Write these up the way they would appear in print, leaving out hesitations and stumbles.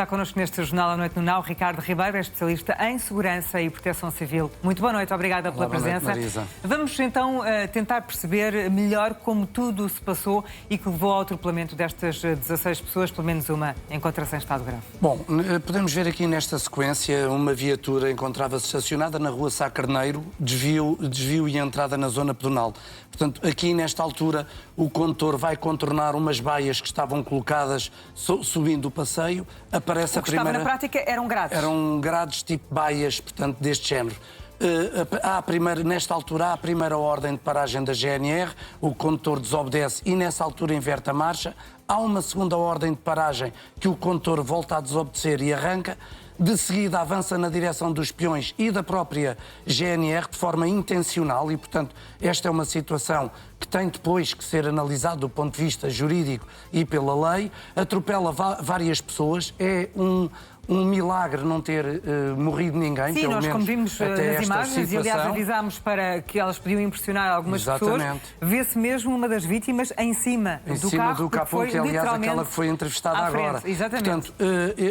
Está connosco neste Jornal à Noite no Now, Ricardo Ribeiro, é especialista em segurança e proteção civil. Muito boa noite, obrigada pela presença. Boa noite, Marisa. Vamos então tentar perceber melhor como tudo se passou e que levou ao atropelamento destas 16 pessoas, pelo menos uma encontra-se em estado grave. Bom, podemos ver aqui nesta sequência uma viatura encontrava-se estacionada na rua Sá Carneiro, desvio e entrada na zona pedonal. Portanto, aqui nesta altura o condutor vai contornar umas baias que estavam colocadas subindo o passeio. Aparece o que estava na prática eram grades? Eram grades tipo baias, portanto, deste género. Nesta altura há a primeira ordem de paragem da GNR, o condutor desobedece e nessa altura inverte a marcha. Há uma segunda ordem de paragem que o condutor volta a desobedecer e arranca. De seguida avança na direção dos peões e da própria GNR de forma intencional e, portanto, esta é uma situação que tem depois que ser analisada do ponto de vista jurídico e pela lei. Atropela várias pessoas, é um milagre não ter morrido ninguém. Sim, nós como vimos nas imagens situação. E aliás avisámos para que elas podiam impressionar algumas Exatamente. pessoas. Vê-se mesmo uma das vítimas em cima do carro, que aliás aquela que foi entrevistada agora. Exatamente. Portanto,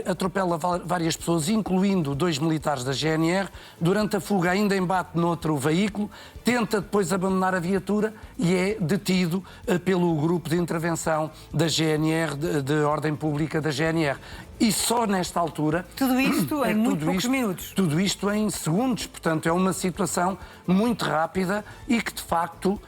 atropela várias pessoas, incluindo 2 militares da GNR. Durante a fuga ainda embate noutro veículo, tenta depois abandonar a viatura e é detido pelo grupo de intervenção da GNR, de ordem pública da GNR. E só nesta altura... Tudo isto em muito poucos minutos. Tudo isto em segundos. Portanto, é uma situação muito rápida e que, de facto,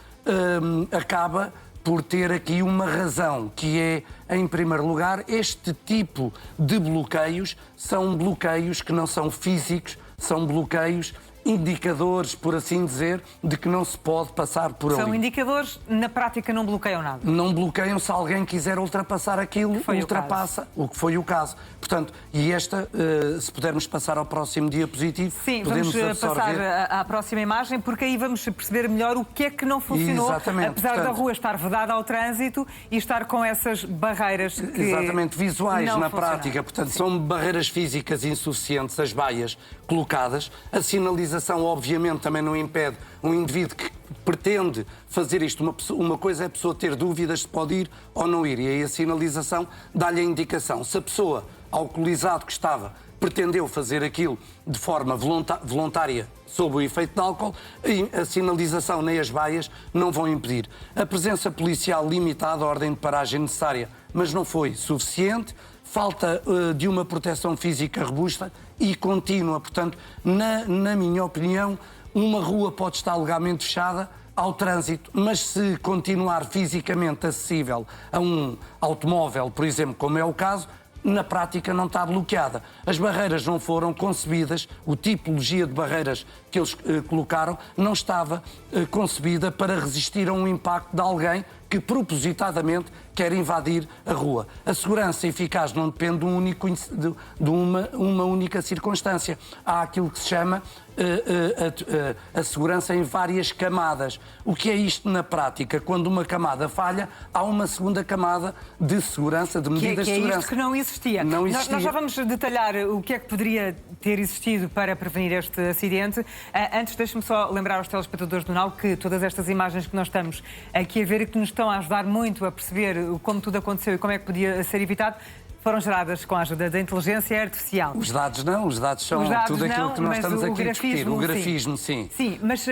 acaba por ter aqui uma razão, que é, em primeiro lugar, este tipo de bloqueios são bloqueios que não são físicos, são bloqueios indicadores, por assim dizer, de que não se pode passar por ali. São indicadores, na prática não bloqueiam nada. Não bloqueiam se alguém quiser ultrapassar aquilo, ultrapassa, o que foi o caso. Portanto, e esta, se pudermos passar ao próximo diapositivo, sim, podemos vamos passar à próxima imagem, porque aí vamos perceber melhor o que é que não funcionou, exatamente, apesar da rua estar vedada ao trânsito e estar com essas barreiras que exatamente, visuais não na funcionaram. prática. Portanto, são barreiras físicas insuficientes, as baias colocadas. A sinalização, obviamente, também não impede um indivíduo que pretende fazer isto. Uma coisa é a pessoa ter dúvidas se pode ir ou não ir. E aí a sinalização dá-lhe a indicação. Se a pessoa, alcoolizado que estava, pretendeu fazer aquilo de forma voluntária sob o efeito de álcool, a sinalização nem as baias não vão impedir. A presença policial limitada, a ordem de paragem necessária, mas não foi suficiente. Falta de uma proteção física robusta e contínua. Portanto, na minha opinião, uma rua pode estar legalmente fechada ao trânsito, mas se continuar fisicamente acessível a um automóvel, por exemplo, como é o caso, na prática não está bloqueada. As barreiras não foram concebidas, a tipologia de barreiras que eles colocaram não estava concebida para resistir a um impacto de alguém que propositadamente quer invadir a rua. A segurança eficaz não depende de uma única circunstância. Há aquilo que se chama a segurança em várias camadas. O que é isto na prática? Quando uma camada falha, há uma segunda camada de segurança, de medidas de segurança. É isto que não existia. Nós já vamos detalhar o que é que poderia ter existido para prevenir este acidente. Antes, deixe-me só lembrar aos telespectadores do NAU que todas estas imagens que nós estamos aqui a ver e que nos estão a ajudar muito a perceber como tudo aconteceu e como é que podia ser evitado, foram geradas com a ajuda da inteligência artificial. Os dados não, os dados são tudo aquilo que nós estamos aqui a discutir. O grafismo, sim. Sim, mas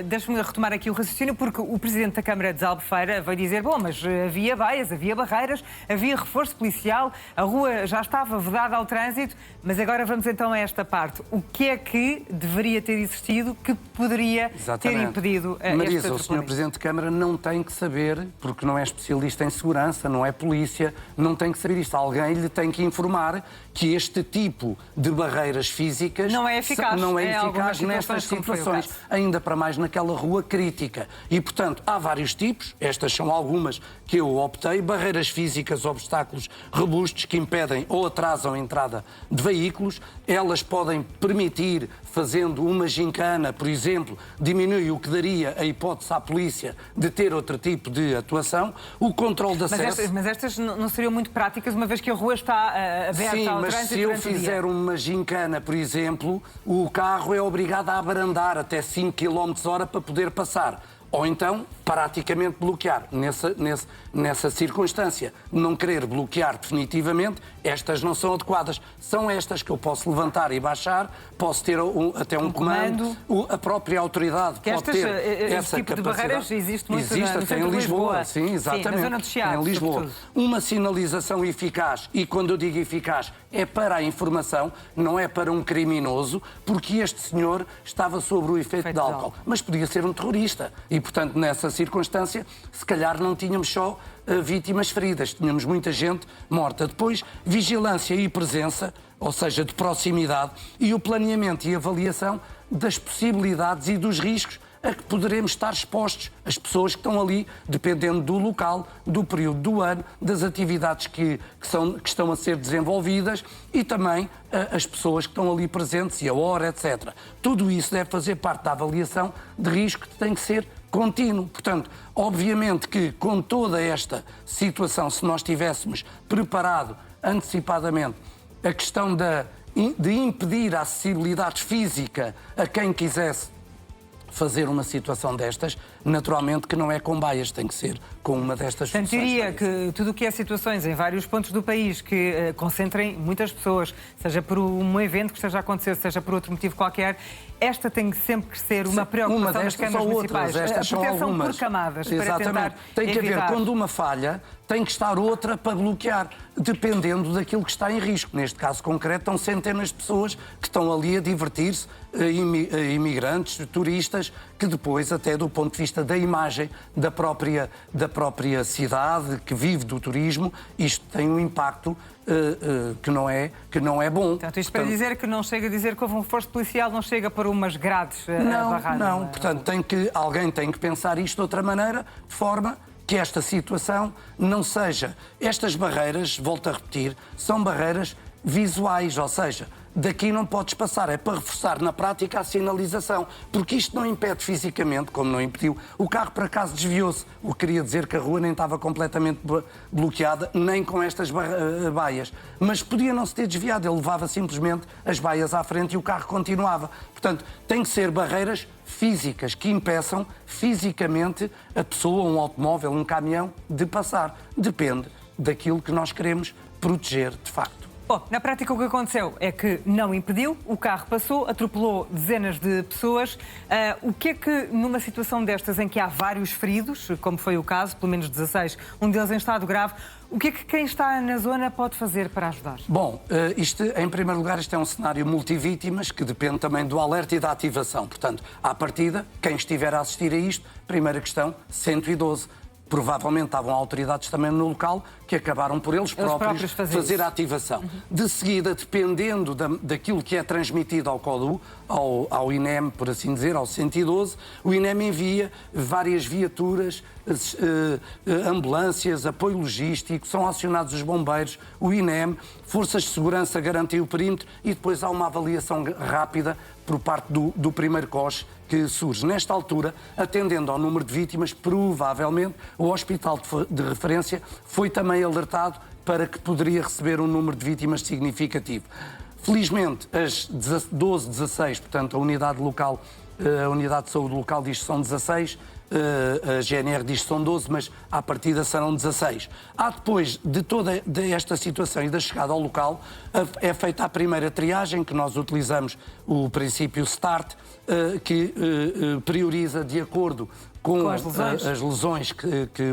deixe-me retomar aqui o raciocínio, porque o Presidente da Câmara de Albufeira veio dizer, bom, mas havia baias, havia barreiras, havia reforço policial, a rua já estava vedada ao trânsito, mas agora vamos então a esta parte. O que é que deveria ter existido que poderia ter impedido Marisa, este o Sr. Presidente de Câmara não tem que saber, porque não é especialista em segurança, não é polícia, não tem que saber isto. Alguém lhe tem que informar que este tipo de barreiras físicas não é eficaz, nestas situações, ainda para mais naquela rua crítica. E, portanto, há vários tipos, estas são algumas que eu optei, barreiras físicas, obstáculos robustos que impedem ou atrasam a entrada de veículos. Elas podem permitir, fazendo uma gincana, por exemplo, diminui o que daria a hipótese à polícia de ter outro tipo de atuação. O controle de acesso... Mas estas não seriam muito práticas, uma vez que a rua está aberta ao trânsito. Mas se eu fizer uma gincana, por exemplo, o carro é obrigado a abrandar até 5 km/h para poder passar. Ou então, praticamente bloquear. Nessa circunstância, não querer bloquear definitivamente, estas não são adequadas. São estas que eu posso levantar e baixar, posso ter até um comando. A própria autoridade que pode ter tipo essa capacidade. De barreiras existe muito existe até em Lisboa. Sim, exatamente. Sim, na zona de Chiado, em Lisboa. sobretudo. Uma sinalização eficaz, e quando eu digo eficaz, é para a informação, não é para um criminoso, porque este senhor estava sob o efeito de álcool. Mas podia ser um terrorista. E, portanto, nessa circunstância, se calhar não tínhamos só vítimas feridas, tínhamos muita gente morta. Depois, vigilância e presença, ou seja, de proximidade, e o planeamento e avaliação das possibilidades e dos riscos a que poderemos estar expostos, as pessoas que estão ali, dependendo do local, do período do ano, das atividades que estão a ser desenvolvidas e também as pessoas que estão ali presentes e a hora, etc. Tudo isso deve fazer parte da avaliação de risco que tem que ser contínuo. Portanto, obviamente que com toda esta situação, se nós tivéssemos preparado antecipadamente a questão de impedir a acessibilidade física a quem quisesse fazer uma situação destas, naturalmente que não é com baias, tem que ser com uma destas soluções. Diria que tudo o que é situações em vários pontos do país que concentrem muitas pessoas, seja por um evento que esteja a acontecer, seja por outro motivo qualquer, esta tem que sempre ser uma preocupação das câmaras municipais. Estas a proteção são algumas. Por camadas. Exatamente. Para tentar tem que evitar. haver, quando uma falha, tem que estar outra para bloquear, dependendo daquilo que está em risco. Neste caso concreto, estão centenas de pessoas que estão ali a divertir-se, imigrantes, turistas, que depois, até do ponto de vista da imagem da própria cidade, que vive do turismo, isto tem um impacto que não é bom. Portanto, isto para dizer que não chega a dizer que houve um reforço policial, não chega para umas grades a barrar. Não, portanto, alguém tem que pensar isto de outra maneira, de forma que esta situação não seja... Estas barreiras, volto a repetir, são barreiras visuais, ou seja, daqui não podes passar, é para reforçar na prática a sinalização, porque isto não impede fisicamente, como não impediu, o carro por acaso desviou-se, o que queria dizer que a rua nem estava completamente bloqueada, nem com estas baias, mas podia não se ter desviado, ele levava simplesmente as baias à frente e o carro continuava. Portanto, tem que ser barreiras físicas que impeçam fisicamente a pessoa, um automóvel, um caminhão, de passar. Depende daquilo que nós queremos proteger de facto. Bom, na prática o que aconteceu é que não impediu, o carro passou, atropelou dezenas de pessoas. O que é que, numa situação destas em que há vários feridos, como foi o caso, pelo menos 16, um deles em estado grave, o que é que quem está na zona pode fazer para ajudar? Bom, em primeiro lugar, isto é um cenário multivítimas que depende também do alerta e da ativação. Portanto, à partida, quem estiver a assistir a isto, primeira questão, 112. Provavelmente estavam autoridades também no local que acabaram por eles próprios fazer a ativação. De seguida, dependendo daquilo que é transmitido ao CODU, ao INEM, por assim dizer, ao 112, o INEM envia várias viaturas, ambulâncias, apoio logístico, são acionados os bombeiros, o INEM, forças de segurança garantem o perímetro e depois há uma avaliação rápida por parte do primeiro COS que surge. Nesta altura, atendendo ao número de vítimas, provavelmente o hospital de referência foi também alertado para que poderia receber um número de vítimas significativo. Felizmente, as 12, 16, portanto, a unidade de saúde local diz que são 16, a GNR diz que são 12, mas à partida serão 16. Depois de toda esta situação e da chegada ao local, é feita a primeira triagem, que nós utilizamos o princípio START, que prioriza de acordo com as lesões que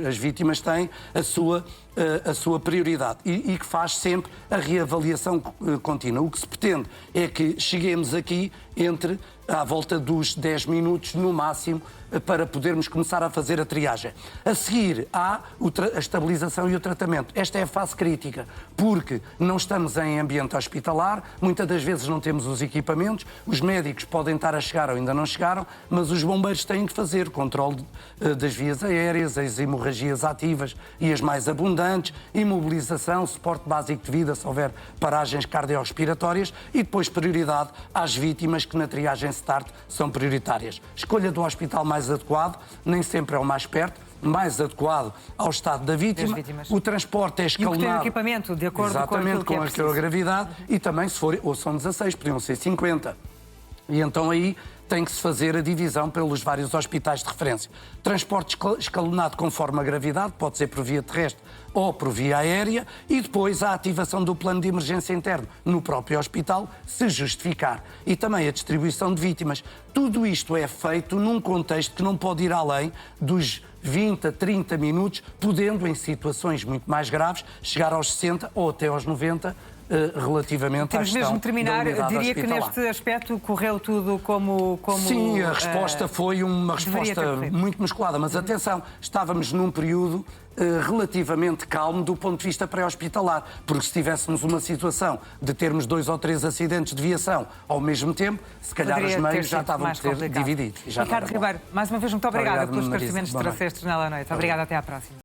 as vítimas têm, a sua prioridade e que faz sempre a reavaliação contínua. O que se pretende é que cheguemos aqui à volta dos 10 minutos no máximo para podermos começar a fazer a triagem. A seguir há a estabilização e o tratamento. Esta é a fase crítica, porque não estamos em ambiente hospitalar, muitas das vezes não temos os equipamentos, os médicos podem estar a chegar ou ainda não chegaram, mas os bombeiros têm que fazer controle das vias aéreas, as hemorragias ativas e as mais abundantes, imobilização, suporte básico de vida, se houver paragens cardiorrespiratórias e depois prioridade às vítimas que na triagem START são prioritárias. Escolha do hospital mais adequado, nem sempre é o mais perto, mais adequado ao estado da vítima. O transporte é escalonado. E o equipamento, de acordo exatamente, com a gravidade. E também, se for, ou são 16, podiam ser 50. E então aí tem que se fazer a divisão pelos vários hospitais de referência. Transporte escalonado conforme a gravidade, pode ser por via terrestre ou por via aérea, e depois a ativação do plano de emergência interno no próprio hospital, se justificar. E também a distribuição de vítimas. Tudo isto é feito num contexto que não pode ir além dos 20 a 30 minutos, podendo, em situações muito mais graves, chegar aos 60 ou até aos 90 relativamente à Temos gestão mesmo de terminar. da unidade Diria que hospitalar. neste aspecto correu tudo como Sim, a resposta foi uma resposta muito musculada, mas atenção, estávamos num período relativamente calmo do ponto de vista pré-hospitalar, porque se tivéssemos uma situação de termos 2 ou 3 acidentes de viação ao mesmo tempo, se calhar os meios já estavam a ser divididos. Ricardo Ribeiro, mais uma vez muito obrigada pelos esclarecimentos que trouxeste na noite. Obrigada, até à próxima.